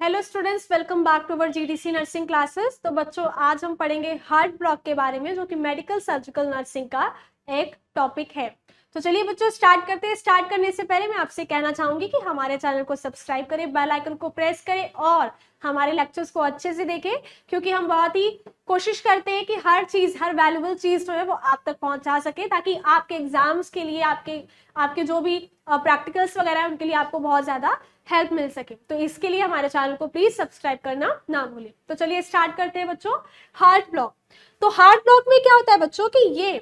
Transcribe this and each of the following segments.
Hello students, welcome back to our GDC nursing classes. तो बच्चों, आज हम पढ़ेंगे हार्ट ब्लॉक के बारे में, जो कि मेडिकल सर्जिकल नर्सिंग का एक टॉपिक है। तो चलिए बच्चों, स्टार्ट करते हैं। स्टार्ट करने से पहले मैं आपसे कहना चाहूंगी कि हमारे चैनल को सब्सक्राइब करें, बेल आइकन को प्रेस करें और हमारे लेक्चर्स को अच्छे से देखें, क्योंकि हम बहुत ही कोशिश करते हैं कि हर चीज, हर वैल्यूएबल चीज जो है वो आप तक पहुंचा सके, ताकि आपके एग्जाम्स के लिए, आपके जो भी प्रैक्टिकल्स वगैरह है उनके लिए आपको बहुत ज्यादा हेल्प मिल सके। तो इसके लिए हमारे चैनल को प्लीज सब्सक्राइब करना ना भूलें। तो चलिए स्टार्ट करते हैं बच्चों। Heart block. तो हार्ट ब्लॉक में क्या होता है बच्चों कि ये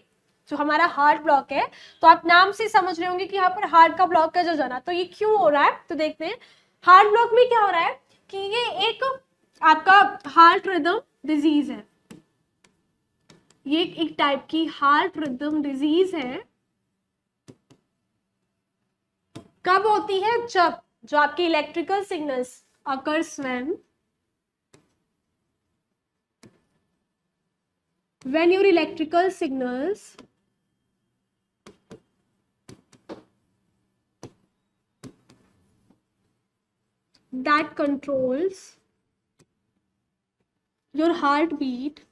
जो हमारा हार्ट ब्लॉक है, तो आप नाम से समझ रहे होंगे कि यहाँ पर हार्ट का ब्लॉक का जो जना, तो ये क्यों हो रहा है। तो देखते हैं हार्ट ब्लॉक में क्या हो रहा है कि ये एक आपका हार्ट रिदम डिजीज है। ये एक टाइप की हार्ट रिदम डिजीज है। कब होती है? जब जो आपके electrical signals occurs when your electrical signals that controls your heartbeat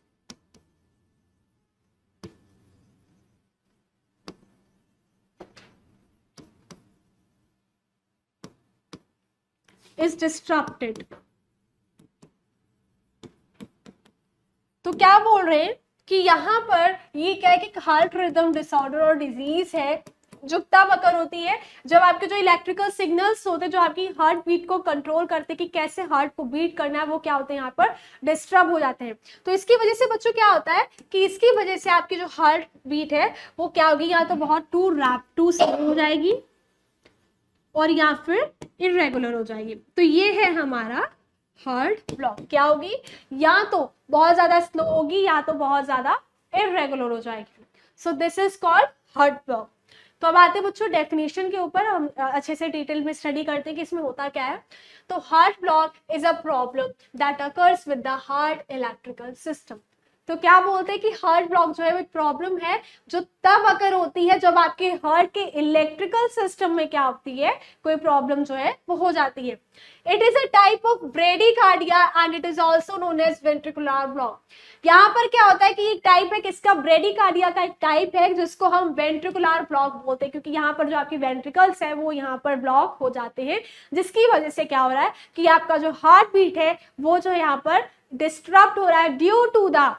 is disrupted। तो क्या बोल रहे हैं कि यहाँ पर ये क्या है कि हार्ट रिदम डिसऑर्डर और डिजीज है, जो तब अकर होती है जब आपके जो इलेक्ट्रिकल सिग्नल्स होते हैं, जो आपकी हार्ट बीट को कंट्रोल करते हैं कि कैसे हार्ट को बीट करना है, वो क्या होते हैं यहाँ पर डिस्टर्ब हो जाते हैं। तो इसकी वजह से बच्चों क्या होता है कि इसकी वजह से आपकी जो हार्ट बीट है वो क्या होगी, या तो बहुत टू स्लो हो जाएगी और या फिर इरेगुलर हो जाएगी। तो ये है हमारा हार्ट ब्लॉक। क्या होगी? या तो बहुत ज्यादा स्लो होगी या तो बहुत ज्यादा इरेगुलर हो जाएगी। सो this is called heart block. तो अब आते हैं बच्चों डेफिनेशन के ऊपर, हम अच्छे से डिटेल में स्टडी करते हैं कि इसमें होता क्या है। तो heart block is a problem that occurs with the heart electrical system. तो क्या बोलते हैं कि हार्ट ब्लॉक जो है वो एक प्रॉब्लम है जो तब अकर होती है जब आपके हार्ट के इलेक्ट्रिकल सिस्टम में क्या होती है, कोई प्रॉब्लम जो है वो हो जाती है। It is a type of bradycardia and it is also known as ventricular block. यहाँ पर क्या होता है कि एक टाइप है किसका? ब्रेडिकार्डिया का एक टाइप है जिसको हम वेंट्रिकुलर ब्लॉक बोलते हैं, क्योंकि यहाँ पर जो आपकी वेंट्रिकल्स है वो यहाँ पर ब्लॉक हो जाते हैं, जिसकी वजह से क्या हो रहा है कि आपका जो हार्ट बीट है वो जो यहाँ पर डिस्टर्ब हो रहा है due to the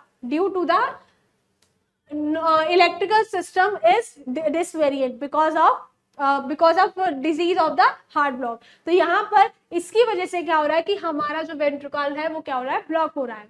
electrical system is disvariate because of disease of the heart block। तो यहाँ पर इसकी वजह से क्या हो रहा है कि हमारा जो वेंट्रिकल है वो क्या हो रहा है, ब्लॉक हो रहा है।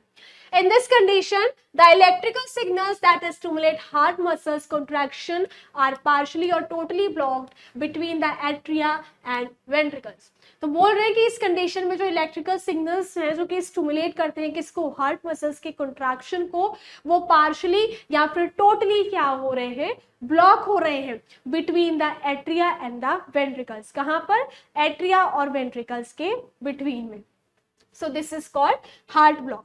In this condition, the electrical signals that stimulate heart muscles contraction are partially or totally blocked between the atria and ventricles। तो बोल रहे हैं कि इस कंडीशन में जो इलेक्ट्रिकल सिग्नल्स हैं जो कि स्टिमुलेट करते हैं किसको, हार्ट मसल्स के कंट्रैक्शन को, वो पार्शली या फिर टोटली क्या हो रहे हैं, ब्लॉक हो रहे हैं between the atria and the ventricles. कहां पर? एट्रिया और वेंट्रिकल्स के बिटवीन में। So this is called heart block.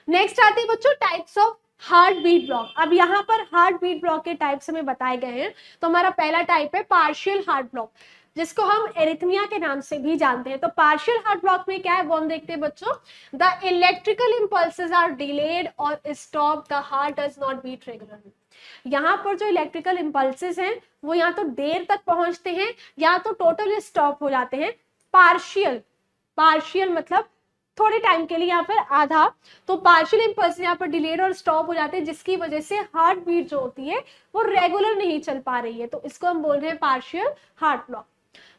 Next आते हैं बच्चों types of heart beat block. अब यहाँ पर हार्ट बीट ब्लॉक के टाइप्स हमें बताए गए हैं। तो हमारा पहला टाइप है पार्शियल हार्ट ब्लॉक, जिसको हम एरिथमिया के नाम से भी जानते हैं। तो पार्शियल हार्ट ब्लॉक में क्या है वो हम देखते हैं बच्चों। The electrical impulses are delayed और stop, the heart does not beat regularly. यहाँ पर जो इलेक्ट्रिकल इंपल्सेस हैं वो या तो देर तक पहुंचते हैं या तो टोटली स्टॉप हो जाते हैं। पार्शियल मतलब थोड़े टाइम के लिए या फिर आधा। तो पार्शियल इंपल्स यहाँ पर डिलेड और स्टॉप हो जाते हैं, जिसकी वजह से हार्ट बीट जो होती है वो रेगुलर नहीं चल पा रही है। तो इसको हम बोल रहे हैं पार्शियल हार्ट ब्लॉक।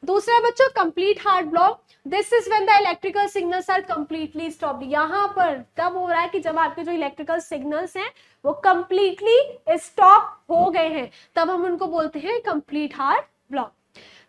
दूसरा बच्चों complete heart block. This is when the electrical signals are completely stopped. यहाँ पर तब हो रहा है कि जब आपके जो इलेक्ट्रिकल सिग्नल्स हैं वो कंप्लीटली स्टॉप हो गए हैं, तब हम उनको बोलते हैं complete heart block.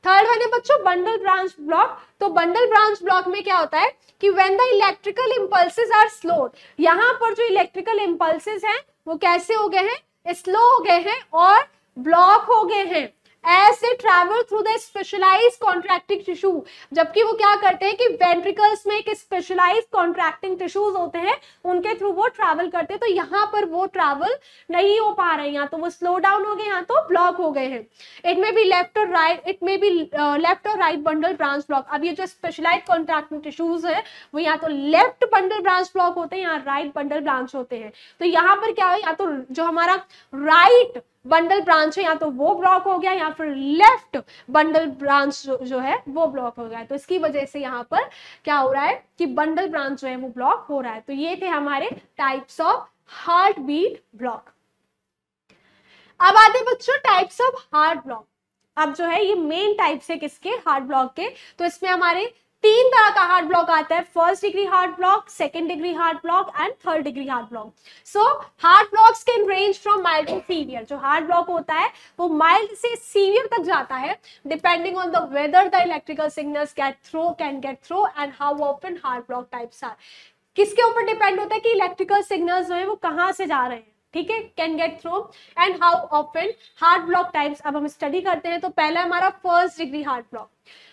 Third one है बच्चों बंडल ब्रांच ब्लॉक। तो बंडल ब्रांच ब्लॉक में क्या होता है कि when the electrical impulses are slowed, यहाँ पर जो इलेक्ट्रिकल इंपल्सेस हैं वो कैसे हो गए हैं, स्लो हो गए हैं और ब्लॉक हो गए हैं as they travel through the specialised contracting tissue, जबकि वो क्या करते हैं कि वेंट्रिकल्स में एक स्पेशलाइज्ड कॉन्ट्रैक्टिंग टिश्यूज होते हैं, उनके थ्रू वो ट्रैवल करते हैं। तो यहाँ पर वो ट्रैवल नहीं हो पा रहे हैं, या तो वो स्लो डाउन हो गए, यहाँ तो ब्लॉक हो गए हैं। इट मे बी लेफ्ट और right, it may be left और राइट बंडल ब्रांच ब्लॉक। अब ये जो स्पेशलाइज्ड कॉन्ट्रैक्टिंग टिश्यूज है वो यहाँ तो लेफ्ट बंडल ब्रांच ब्लॉक होते हैं, यहाँ राइट बंडल ब्रांच होते हैं। तो यहाँ पर क्या है, या तो जो हमारा राइट बंडल ब्रांच है या तो वो ब्लॉक हो गया, या फिर लेफ्ट बंडल ब्रांच जो है वो ब्लॉक हो गया। तो इसकी वजह से यहाँ पर क्या हो रहा है कि बंडल ब्रांच जो है वो ब्लॉक हो रहा है। तो ये थे हमारे types of heart beat block. अब आते बच्चों टाइप्स ऑफ हार्ट ब्लॉक। अब जो है ये मेन टाइप्स है किसके, हार्ट ब्लॉक के। तो इसमें हमारे 3 तरह का हार्ट ब्लॉक आता है, first degree heart block, second degree heart block and third degree heart block. So heart blocks can range from mild to severe. जो हार्ट ब्लॉक होता है वो माइल्ड से सीवियर तक जाता है, depending on the whether the electrical signals can get through and how often heart block types are. किसके ऊपर डिपेंड होता है कि इलेक्ट्रिकल सिग्नल्स जो है वो कहाँ से जा रहे हैं, ठीक है, can get through and how often heart block types. अब हम स्टडी करते हैं। तो पहला हमारा फर्स्ट डिग्री हार्ट ब्लॉक।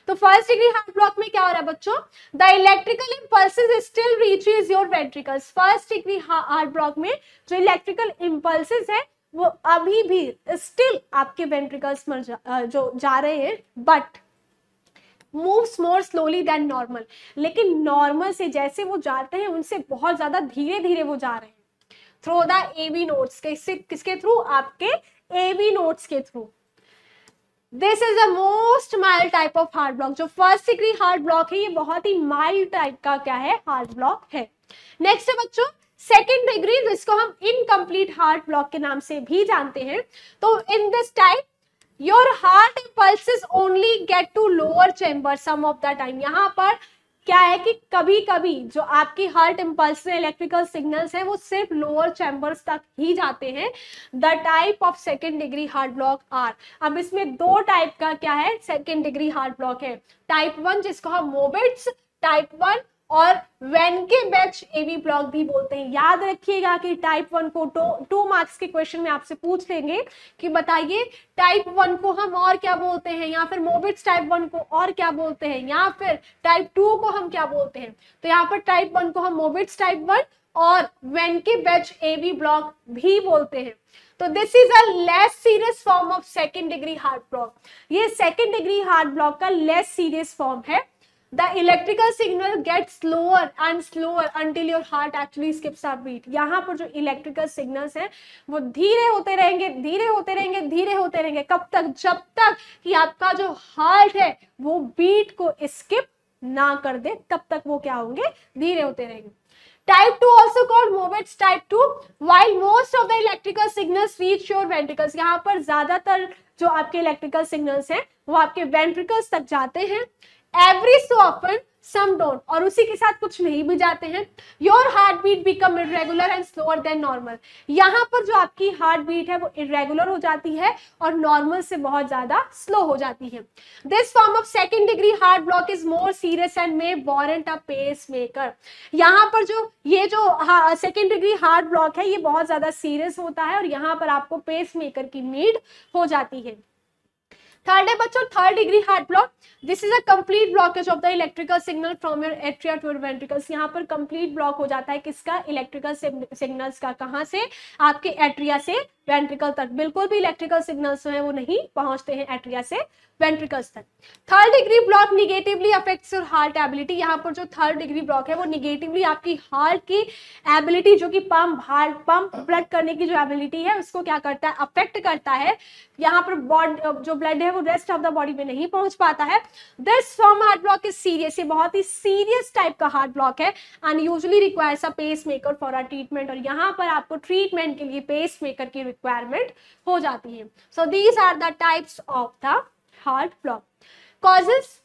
तो फर्स्ट डिग्री हार्ट ब्लॉक में क्या हो रहा है बच्चों, the electrical impulses still reaches your ventricles. First degree heart block में जो इलेक्ट्रिकल इंपल्सेस है वो अभी भी स्टिल आपके वेंट्रिकल्स में जो जा रहे हैं, but moves more slowly than normal. लेकिन नॉर्मल से जैसे वो जाते हैं उनसे बहुत ज्यादा धीरे धीरे वो जा रहे हैं थ्रू द एवी नोड्स। किसके थ्रू, आपके एवी नोड्स के through. This is the most mild type of heart block. जो फर्स्ट डिग्री हार्ट ब्लॉक है ये बहुत ही माइल्ड टाइप का क्या है, हार्ट ब्लॉक है। नेक्स्ट है बच्चों सेकेंड डिग्री, जिसको हम इनकम्प्लीट हार्ट ब्लॉक के नाम से भी जानते हैं। तो in this type your heart impulses only get to lower chamber some of the time. यहाँ पर क्या है कि कभी कभी जो आपकी हार्ट इम्पल्स इलेक्ट्रिकल सिग्नल्स है वो सिर्फ लोअर चैम्बर्स तक ही जाते हैं। The type of second degree heart block are. अब इसमें 2 टाइप का क्या है, सेकेंड डिग्री हार्ट ब्लॉक है। टाइप 1 जिसको हम मोबिट्स टाइप 1 और वेनके-बेच एवी ब्लॉक भी बोलते हैं। याद रखिएगा कि टाइप 1 को 2 मार्क्स के क्वेश्चन में आपसे पूछ लेंगे कि बताइए टाइप 1 को हम और क्या बोलते हैं, या फिर मोबिट्स टाइप 1 को और क्या बोलते हैं, या फिर टाइप 2 को हम क्या बोलते हैं। तो यहाँ पर टाइप 1 को हम मोबिट्स टाइप 1 और वेनके-बेच एवी ब्लॉक भी बोलते हैं। तो this is a less serious form of second degree heart block. ये सेकेंड डिग्री हार्ट ब्लॉक का लेस सीरियस फॉर्म है। The electrical signal gets slower and slower until your heart actually skips a beat. यहाँ पर जो electrical signals हैं वो धीरे होते रहेंगे, धीरे होते रहेंगे, धीरे होते रहेंगे। कब तक, जब तक कि आपका जो हार्ट है वो बीट को स्किप ना कर दे, तब तक वो क्या होंगे, धीरे होते रहेंगे। Type 2 also called Mobius type 2, while most of the electrical signals reach your ventricles. यहाँ पर ज्यादातर जो आपके इलेक्ट्रिकल सिग्नल्स हैं वो आपके वेंट्रिकल्स तक जाते हैं। Every so often some don't, और उसी के साथ कुछ नहीं भी जाते हैं। Your heartbeat become irregular and slower than normal. यहाँ पर जो आपकी हार्ट बीट है वो irregular हो जाती है और नॉर्मल से बहुत ज्यादा स्लो हो जाती है। This form of second degree heart block is more serious and may warrant a pacemaker. यहाँ पर जो ये जो सेकेंड डिग्री हार्ट ब्लॉक है ये बहुत ज्यादा सीरियस होता है और यहाँ पर आपको पेस मेकर की नीड हो जाती है। थर्ड है बच्चों third degree heart block. This is a complete blockage of the electrical signal from your atria to your ventricles. यहाँ पर कंप्लीट ब्लॉक हो जाता है किसका, इलेक्ट्रिकल सिग्नल्स का। कहाँ से, आपके एट्रिया से वेंट्रिकल तक। बिल्कुल भी इलेक्ट्रिकल सिग्नल्स जो है वो नहीं पहुंचते हैं एट्रिया से वेंट्रिकल्स तक। Third degree block negatively affects your heart ability. यहाँ पर जो थर्ड डिग्री ब्लॉक है वो निगेटिवली आपकी हार्ट की एबिलिटी, जो कि पंप ब्लड करने की जो एबिलिटी है उसको क्या करता है, अफेक्ट करता है। यहाँ पर जो ब्लड है वो रेस्ट ऑफ द बॉडी में नहीं पहुंच पाता है। This form heart block is serious. ये बहुत ही सीरियस टाइप का हार्ट ब्लॉक है and usually requires a pacemaker for a treatment. और यहाँ पर आपको ट्रीटमेंट के लिए पेस मेकर की रिक्वायरमेंट हो जाती है। So these are the types of the heart block. Causes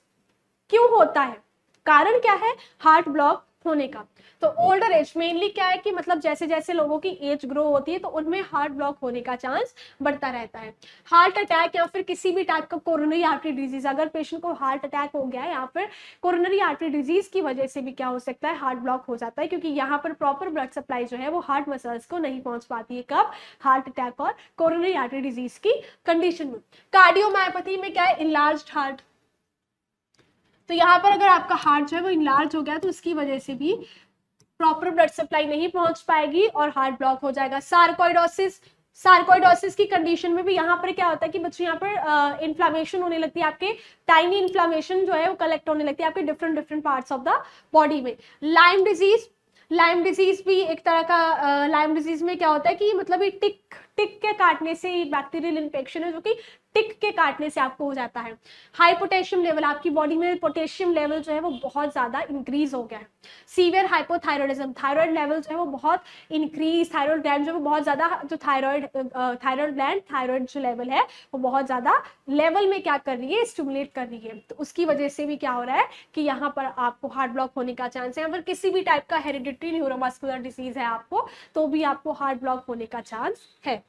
क्यों होता है, कारण क्या है हार्ट ब्लॉक होने का। तो ओल्डर एज मेनली क्या है कि मतलब जैसे जैसे लोगों की एज ग्रो होती है तो उनमें हार्ट ब्लॉक होने का चांस बढ़ता रहता है। हार्ट अटैक या फिर किसी भी टाइप का कोरोनरी आर्टरी डिजीज, अगर पेशेंट को हार्ट अटैक हो गया है या फिर कोरोनरी आर्टरी डिजीज की वजह से भी क्या हो सकता है, हार्ट ब्लॉक हो जाता है, क्योंकि यहाँ पर प्रॉपर ब्लड सप्लाई जो है वो हार्ट मसल्स को नहीं पहुंच पाती है। कब? हार्ट अटैक और कोरोनरी आर्टरी डिजीज की कंडीशन में। कार्डियोमायोपैथी में क्या है, इनलार्ज्ड हार्ट। तो यहाँ पर अगर आपका हार्ट जो है वो इनलार्ज हो गया तो उसकी वजह से भी प्रॉपर ब्लड सप्लाई नहीं पहुंच पाएगी और हार्ट ब्लॉक हो जाएगा। सार्कोइडोसिस, सार्कोइडोसिस की कंडीशन में भी यहाँ पर क्या होता है कि बच्चों यहाँ पर इन्फ्लामेशन होने लगती है, आपके टाइनी इन्फ्लामेशन जो है वो कलेक्ट होने लगती है आपके different different parts of the body में। लाइम डिजीज, लाइम डिजीज भी एक तरह का, लाइम डिजीज में क्या होता है कि मतलब ये टिक टिक के काटने से बैक्टीरियल इन्फेक्शन है जो कि टिक के काटने से आपको हो जाता है। हाई पोटेशियम लेवल, आपकी बॉडी में पोटेशियम लेवल जो है वो बहुत ज्यादा इंक्रीज हो गया है। सीवियर हाइपोथायरॉयडिज्म, थायराइड लेवल जो है वो बहुत इंक्रीज, थायराइड ग्लैंड जो है वो बहुत ज्यादा, जो थायराइड ग्लैंड, थायराइड जो लेवल है वो बहुत ज्यादा लेवल में क्या कर रही है, स्टिमुलेट कर रही है। तो उसकी वजह से भी क्या हो रहा है कि यहाँ पर आपको हार्ट ब्लॉक होने का चांस है। अगर किसी भी टाइप का हेरिडिटरी न्यूरोमस्कुलर डिजीज है आपको, तो भी आपको हार्ट ब्लॉक होने का चांस है।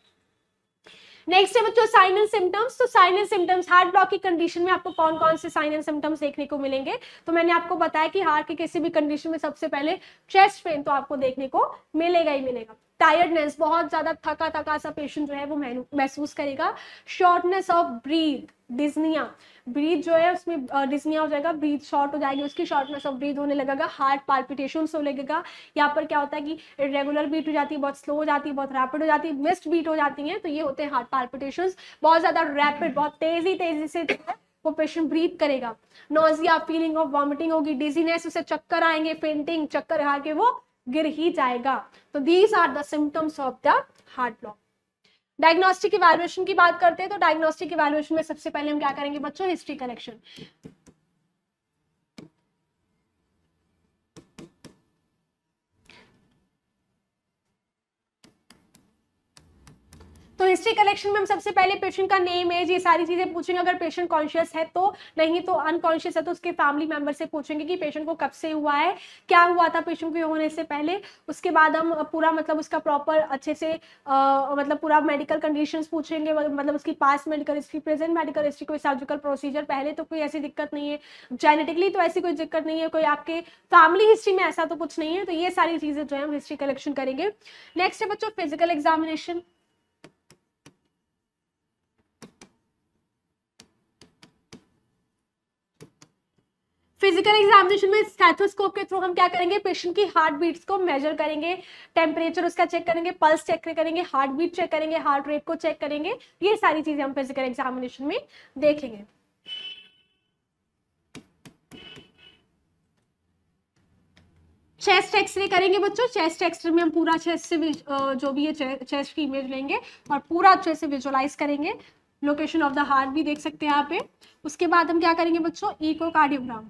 नेक्स्ट है बच्चों साइन एंड सिम्टम्स। तो sign and symptoms, heart block की कंडीशन में आपको कौन कौन से साइन एंड सिम्टम्स देखने को मिलेंगे? तो मैंने आपको बताया कि हार्ट की किसी भी कंडीशन में सबसे पहले चेस्ट पेन तो आपको देखने को मिलेगा ही मिलेगा। टायर्डनेस, बहुत ज्यादा थका थका सा पेशेंट जो है वो महसूस करेगा। Shortness of breath, dyspnoea, breath जो है उसमें डिस्निया हो जाएगा, ब्रीथ शॉर्ट हो जाएगी उसकी, शॉर्टनेस ऑफ ब्रीथ होने लगेगा। हार्ट पाल्पिटेशंस होने लगेगा। यहाँ पर क्या होता है कि इरेगुलर बीट हो जाती है, बहुत स्लो हो जाती है, बहुत रैपिड हो जाती है, मिस्ड बीट हो जाती है, तो ये होते हैं हार्ट पाल्पिटेशंस। बहुत ज्यादा रैपिड, बहुत तेजी तेजी से वो पेशेंट ब्रीथ करेगा। नोजिया, फीलिंग ऑफ वॉमिटिंग होगी, डिजीनेस, उसे चक्कर आएंगे, फेंटिंग, चक्कर आ के वो गिर ही जाएगा। तो these are the symptoms of the heart block. Diagnostic evaluation की बात करते हैं तो डायग्नोस्टिक इवैल्यूएशन में सबसे पहले हम क्या करेंगे बच्चों, हिस्ट्री कलेक्शन। तो हिस्ट्री कलेक्शन में हम सबसे पहले पेशेंट का नेम, एज, ये सारी चीजें पूछेंगे। अगर पेशेंट कॉन्शियस है तो, नहीं तो अनकॉन्शियस है तो उसके फैमिली मेंबर से पूछेंगे कि पेशेंट को कब से हुआ है, क्या हुआ था पेशेंट को होने से पहले। उसके बाद हम पूरा मतलब उसका प्रॉपर अच्छे से मतलब पूरा मेडिकल कंडीशंस पूछेंगे, मतलब उसकी past medical history, present medical history, कोई सर्जिकल प्रोसीजर पहले तो कोई ऐसी दिक्कत नहीं है, जेनेटिकली तो ऐसी कोई दिक्कत नहीं है, कोई आपके फैमिली हिस्ट्री में ऐसा तो कुछ नहीं है। तो ये सारी चीजें जो है हम हिस्ट्री कलेक्शन करेंगे। नेक्स्ट है बच्चों फिजिकल एग्जामिनेशन। फिजिकल एग्जामिनेशन में स्टेथोस्कोप के थ्रू हम क्या करेंगे, पेशेंट की हार्ट बीट्स को मेजर करेंगे, टेम्परेचर उसका चेक करेंगे, पल्स चेक करेंगे, हार्ट बीट चेक करेंगे, हार्ट रेट को चेक करेंगे। ये सारी चीजें हम फिजिकल एग्जामिनेशन में देखेंगे। चेस्ट एक्सरे करेंगे बच्चों। चेस्ट एक्सरे में हम पूरा चेस्ट से जो भी है चेस्ट की इमेज लेंगे और पूरा अच्छे से विजुअलाइज करेंगे। लोकेशन ऑफ द हार्ट भी देख सकते हैं यहाँ पे। उसके बाद हम क्या करेंगे बच्चों, इकोकार्डियोग्राम।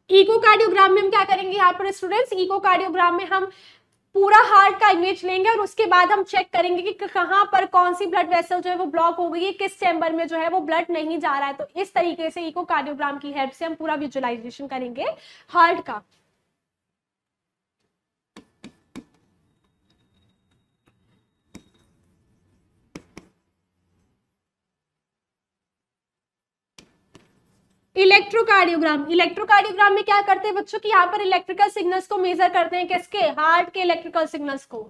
इकोकार्डियोग्राम में हम क्या करेंगे यहाँ पर स्टूडेंट्स, इकोकार्डियोग्राम में हम पूरा हार्ट का इमेज लेंगे और उसके बाद हम चेक करेंगे कि कहां पर कौन सी ब्लड वेसल जो है वो ब्लॉक हो गई है, किस चैम्बर में जो है वो ब्लड नहीं जा रहा है। तो इस तरीके से इकोकार्डियोग्राम की हेल्प से हम पूरा विजुअलाइजेशन करेंगे हार्ट का। इलेक्ट्रोकार्डियोग्राम, इलेक्ट्रोकार्डियोग्राम में क्या करते हैं बच्चों कि यहाँ पर इलेक्ट्रिकल सिग्नल्स को मेजर करते हैं, किसके, हार्ट के इलेक्ट्रिकल सिग्नल्स को।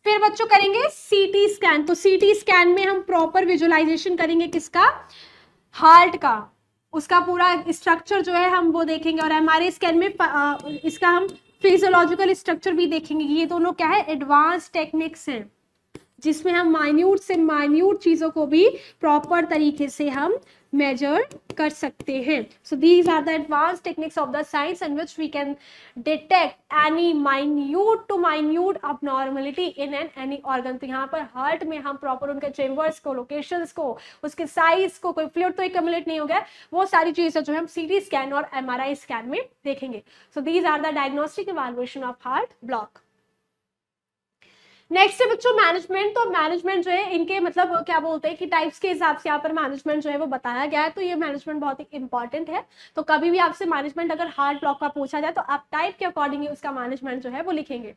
फिर बच्चों करेंगे सीटी स्कैन। तो सीटी स्कैन में हम प्रॉपर विजुअलाइजेशन करेंगे किसका, हार्ट का, उसका पूरा स्ट्रक्चर जो है हम वो देखेंगे। और एमआरआई स्कैन में इसका हम फिजियोलॉजिकल स्ट्रक्चर भी देखेंगे। ये दोनों क्या है, एडवांस टेक्निक्स हैं जिसमें हम माइन्यूट से माइन्यूट चीजों को भी प्रॉपर तरीके से हम मेजर कर सकते हैं। So these are the advance techniques of the science in which we can detect any minute to minute abnormality in an any organ. तो यहाँ पर हार्ट में हम प्रॉपर उनके चेम्बर्स को, लोकेशंस को, उसके साइज को, कोई फ्लूइड तो एक्यूमुलेट नहीं हो गया, वो सारी चीजें जो है हम सीटी स्कैन और एमआरआई स्कैन में देखेंगे। So these are the diagnostic evaluation of heart block. Next है बच्चों मैनेजमेंट। तो मैनेजमेंट जो है इनके मतलब क्या बोलते हैं कि टाइप्स के हिसाब से यहाँ पर मैनेजमेंट जो है वो बताया गया है। तो ये मैनेजमेंट बहुत ही इंपॉर्टेंट है। तो कभी भी आपसे मैनेजमेंट अगर हार्ट ब्लॉक का पूछा जाए तो आप टाइप के अकॉर्डिंग उसका मैनेजमेंट जो है वो लिखेंगे।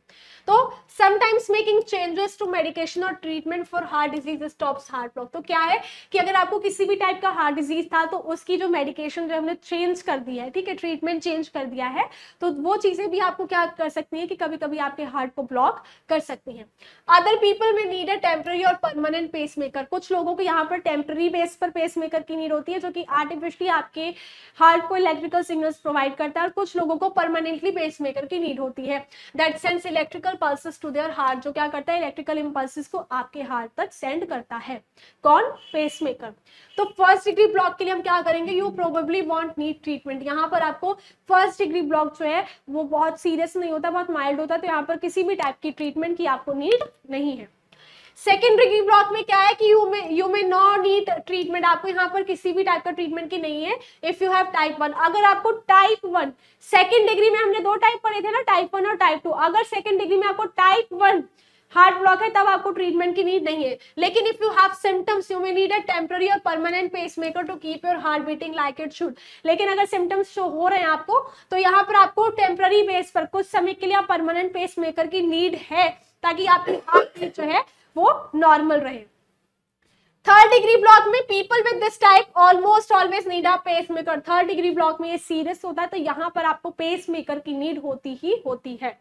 तो sometimes making changes to medication और treatment for heart disease stops heart block. तो क्या है कि अगर आपको किसी भी टाइप का हार्ट डिजीज था तो उसकी जो मेडिकेशन जो हमने चेंज कर दिया है, ठीक है, ट्रीटमेंट चेंज कर दिया है, तो वो चीजें भी आपको क्या कर सकती है कि कभी कभी आपके हार्ट को ब्लॉक कर सकती है। अदर पीपल में नीड अ टेम्पररी और परमानेंट पेसमेकर। कुछ लोगों को यहाँ पर टेम्पररी बेस पर पेसमेकर की नीड होती है जो कि आर्टिफिशियली आपके हार्ट को इलेक्ट्रिकल सिग्नल्स प्रोवाइड करता है, और कुछ लोगों को परमानेंटली पेसमेकर की नीड होती है that sends electrical pulses to their heart, जो क्या करता है इलेक्ट्रिकल इंपल्सेस को आपके हार्ट तक सेंड करता है। कौन? पेसमेकर। तो फर्स्ट डिग्री ब्लॉक के लिए हम क्या करेंगे, you probably want need treatment. यहाँ पर आपको फर्स्ट डिग्री ब्लॉक जो है वो बहुत सीरियस नहीं होता, बहुत माइल्ड होता है, तो यहाँ पर किसी भी टाइप की ट्रीटमेंट की आपको नीड नहीं है। सेकेंड डिग्री ब्लॉक में क्या है कि यू में नॉट नीड ट्रीटमेंट, आपको यहाँ पर किसी भी टाइप का ट्रीटमेंट की नहीं है इफ यू हैव टाइप 1। अगर आपको टाइप 1 सेकेंड डिग्री में, हमने दो टाइप पढ़े थे ना, टाइप 1 और टाइप 2, अगर सेकेंड डिग्री में आपको टाइप 1 हार्ट ब्लॉक है तब आपको ट्रीटमेंट की नीड नहीं है। लेकिन if you have symptoms you may need a temporary और permanent pacemaker to keep your heart beating like it should. लेकिन अगर सिम्टम्स शो हो रहे हैं आपको तो यहाँ पर आपको टेम्पररी बेस पर कुछ समय के लिए परमानेंट पेसमेकर की नीड है ताकि आपकी हार्ट बीट जो है वो नॉर्मल रहे। थर्ड डिग्री ब्लॉक में people with this type almost always need a pacemaker. Third degree block में ये सीरियस होता है तो यहाँ पर आपको पेसमेकर की नीड होती ही होती है।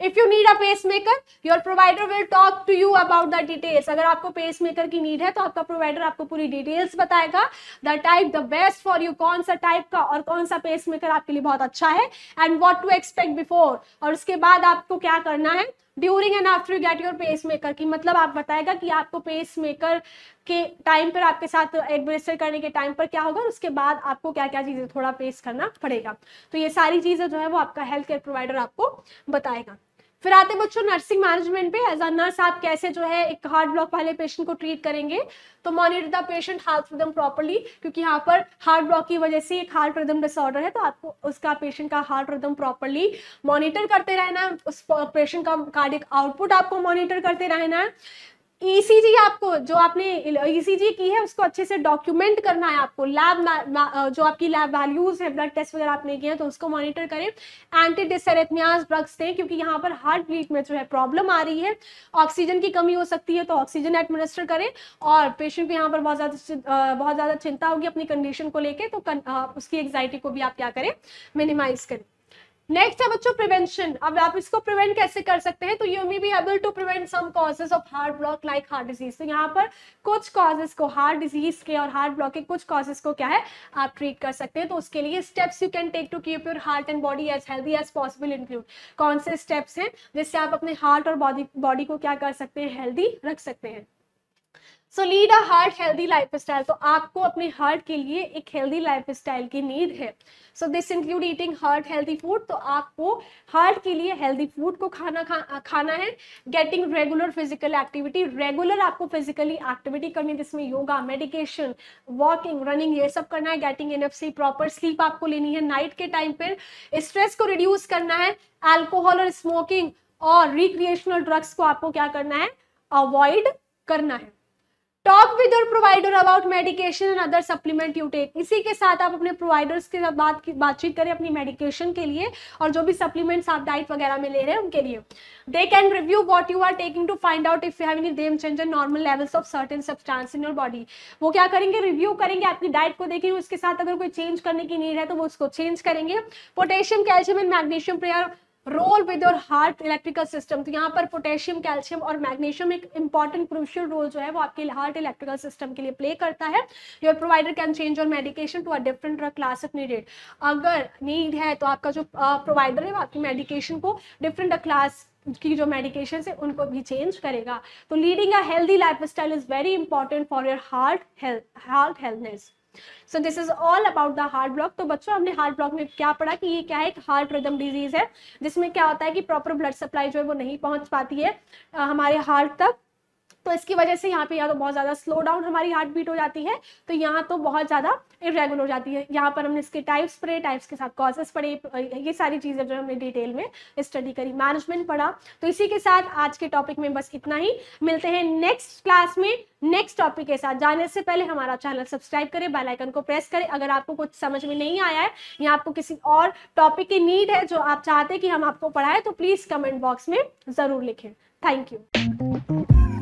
If you need a pacemaker, your provider will talk to you about the details. अगर आपको पेसमेकर की नीड है तो आपका प्रोवाइडर आपको पूरी डिटेल्स बताएगा, the type the best for you, कौन सा टाइप का और कौन सा पेसमेकर आपके लिए बहुत अच्छा है, and what to expect before, और उसके बाद आपको क्या करना है during and after you get your pacemaker की, मतलब आप बताएगा कि आपको पेसमेकर के टाइम पर आपके साथ एडमिनिस्टर करने के टाइम पर क्या होगा, उसके बाद आपको क्या क्या चीजें थोड़ा फेस करना पड़ेगा। तो ये सारी चीजें जो है वो आपका हेल्थ केयर प्रोवाइडर आपको बताएगा। फिर आते बच्चों नर्सिंग मैनेजमेंट पे। एज अ नर्स आप कैसे जो है एक हार्ट ब्लॉक वाले पेशेंट को ट्रीट करेंगे, तो monitor the patient heart rhythm properly, क्योंकि यहाँ पर हार्ट ब्लॉक की वजह से एक हार्ट रिदम डिसऑर्डर है तो आपको उसका पेशेंट का हार्ट रिदम प्रॉपर्ली मॉनिटर करते रहना है, उस पेशेंट का कार्डियक आउटपुट आपको मॉनिटर करते रहना है। ईसीजी आपको जो आपने ईसीजी की है उसको अच्छे से डॉक्यूमेंट करना है आपको, लैब जो आपकी लैब वैल्यूज है, ब्लड टेस्ट वगैरह आपने किए हैं तो उसको मॉनिटर करें। एंटी डिसरेथमियाज ड्रग्स दें क्योंकि यहाँ पर हार्ट बीट में जो है प्रॉब्लम आ रही है, ऑक्सीजन की कमी हो सकती है तो ऑक्सीजन एडमिनिस्टर करें, और पेशेंट को यहाँ पर बहुत ज्यादा चिंता होगी अपनी कंडीशन को लेके तो उसकी एंग्जाइटी को भी आप क्या करें, मिनिमाइज करें। नेक्स्ट है बच्चों प्रिवेंशन। अब आप इसको प्रिवेंट कैसे कर सकते हैं, तो you may be able to prevent some causes of heart block like heart disease. तो यहाँ पर कुछ कॉजेस को, हार्ट डिजीज के और हार्ट ब्लॉक के कुछ कॉजेस को क्या है आप ट्रीट कर सकते हैं। तो उसके लिए steps you can take to keep your heart and body as healthy as possible include. कौन से स्टेप्स हैं जिससे आप अपने हार्ट और बॉडी को क्या कर सकते हैं, हेल्दी रख सकते हैं। सो lead a heart healthy life style. तो आपको अपने हार्ट के लिए एक हेल्दी लाइफ स्टाइल की नीड है। So this include eating heart healthy food. तो आपको हार्ट के लिए हेल्दी फूड को खाना है। Getting regular physical activity, regular आपको फिजिकली एक्टिविटी करनी है जिसमें योगा, मेडिकेशन, वॉकिंग, रनिंग ये सब करना है। Getting enough sleep, proper sleep आपको लेनी है नाइट के टाइम पर। स्ट्रेस को रिड्यूस करना है। अल्कोहल और स्मोकिंग और रिक्रिएशनल ड्रग्स को आपको क्या करना है, अवॉइड करना है। Talk with your provider about medication and other supplement you take. इसी के साथ आप अपने प्रोवाइडर्स के साथ बातचीत करें अपनी मेडिकेशन के लिए और जो भी सप्लीमेंट्स आप डाइट वगैरह में ले रहे हैं उनके लिए। They can review what you are taking to find out if you have any game changer normal levels of certain substance in your body. वो क्या करेंगे, रिव्यू करेंगे, आपकी डाइट को देखेंगे, उसके साथ अगर कोई चेंज करने की नीड है तो वो उसको चेंज करेंगे। Potassium, calcium and magnesium play role with your heart electrical system. तो यहाँ पर पोटेशियम, कैल्शियम और मैग्नीशियम एक इंपॉर्टेंट क्रूशियल रोल जो है वो आपके हार्ट इलेक्ट्रिकल सिस्टम के लिए प्ले करता है। Your provider can change your medication to a different drug class if needed. अगर नीड है तो आपका जो प्रोवाइडर है वो आपकी मेडिकेशन को डिफरेंट क्लास की जो मेडिकेशन है उनको भी चेंज करेगा। तो leading a healthy lifestyle is very important for your heart healthness. So this is all about the heart block. तो बच्चों हमने हार्ट ब्लॉक में क्या पढ़ा कि ये क्या है, एक हार्ट रिदम डिजीज है जिसमें क्या होता है कि प्रॉपर ब्लड सप्लाई जो है वो नहीं पहुंच पाती है हमारे हार्ट तक, तो इसकी वजह से यहाँ पे या तो बहुत ज़्यादा स्लो डाउन हमारी हार्ट बीट हो जाती है, तो यहाँ तो बहुत ज़्यादा इरेगुलर हो जाती है। यहाँ पर हमने इसके टाइप्स पढ़े, टाइप्स के साथ कॉजेस पढ़े, ये सारी चीज़ें जो हमने डिटेल में स्टडी करी, मैनेजमेंट पढ़ा। तो इसी के साथ आज के टॉपिक में बस इतना ही, मिलते हैं नेक्स्ट क्लास में नेक्स्ट टॉपिक के साथ। जाने से पहले हमारा चैनल सब्सक्राइब करें, बेल आइकन को प्रेस करें। अगर आपको कुछ समझ में नहीं आया है या आपको किसी और टॉपिक की नीड है जो आप चाहते हैं कि हम आपको पढ़ाएं, तो प्लीज़ कमेंट बॉक्स में ज़रूर लिखें। Thank you.